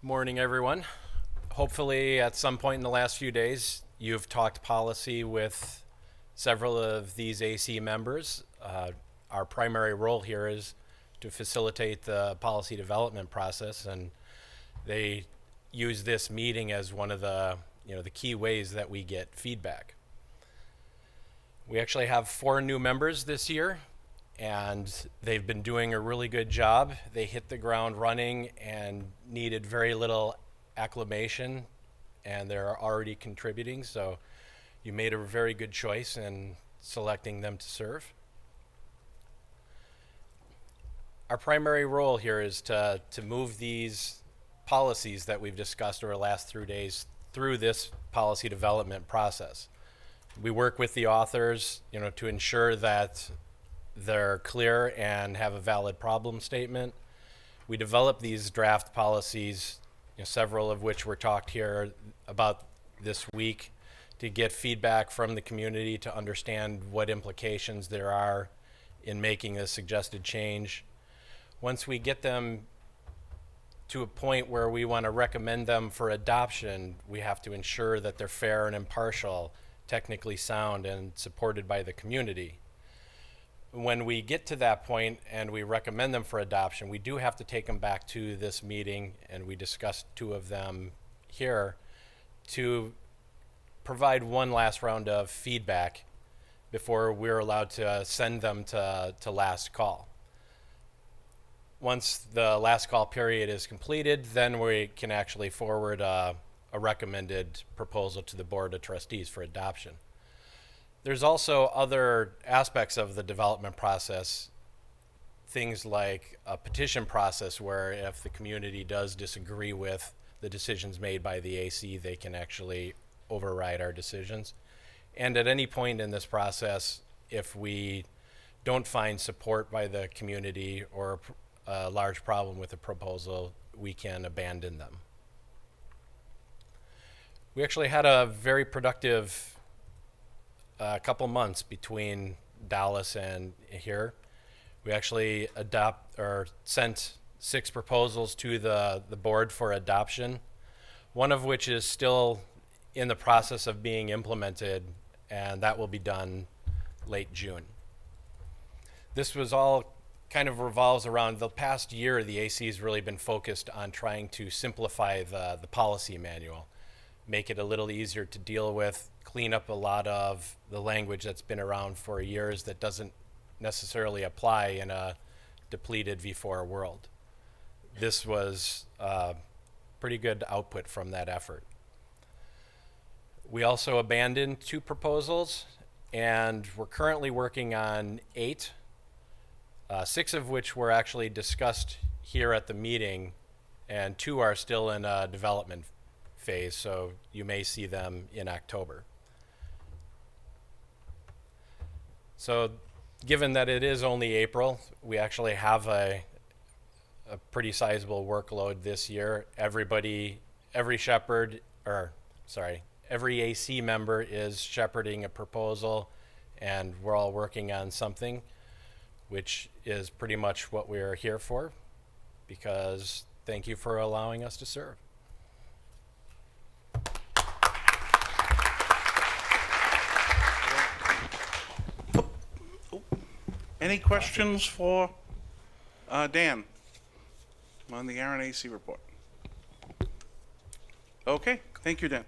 Morning, everyone. Hopefully, at some point in the last few days, you've talked policy with several of these AC members. Our primary role here is to facilitate the policy development process, and they use this meeting as one of the key ways that we get feedback. We actually have 4 new members this year, and they've been doing a really good job. They hit the ground running and needed very little acclimation, and they're already contributing, so you made a very good choice in selecting them to serve. Our primary role here is to move these policies that we've discussed over the last 3 days through this policy development process. We work with the authors, to ensure that they're clear and have a valid problem statement. We develop these draft policies, several of which were talked here about this week, to get feedback from the community to understand what implications there are in making a suggested change. Once we get them to a point where we want to recommend them for adoption, we have to ensure that they're fair and impartial, technically sound, and supported by the community. When we get to that point and we recommend them for adoption, we do have to take them back to this meeting, and we discussed 2 of them here, to provide one last round of feedback before we're allowed to send them to last call. Once the last call period is completed, then we can actually forward a recommended proposal to the Board of Trustees for adoption. There's also other aspects of the development process, things like a petition process, where if the community does disagree with the decisions made by the AC, they can actually override our decisions. And at any point in this process, if we don't find support by the community or a large problem with the proposal, we can abandon them. We actually had a very productive couple months between Dallas and here. We actually sent 6 proposals to the board for adoption, one of which is still in the process of being implemented, and that will be done late June. This was all kind of revolves around the past year. The AC has really been focused on trying to simplify the policy manual, make it a little easier to deal with, clean up a lot of the language that's been around for years that doesn't necessarily apply in a depleted V4 world. This was pretty good output from that effort. We also abandoned 2 proposals, and we're currently working on 8, 6 of which were actually discussed here at the meeting, and 2 are still in a development phase, so you may see them in October. So given that it is only April, we actually have a pretty sizable workload this year. Every AC member is shepherding a proposal, and we're all working on something, which is pretty much what we're here for, because thank you for allowing us to serve. Any questions for Dan on the ARIN AC report? Okay, thank you, Dan.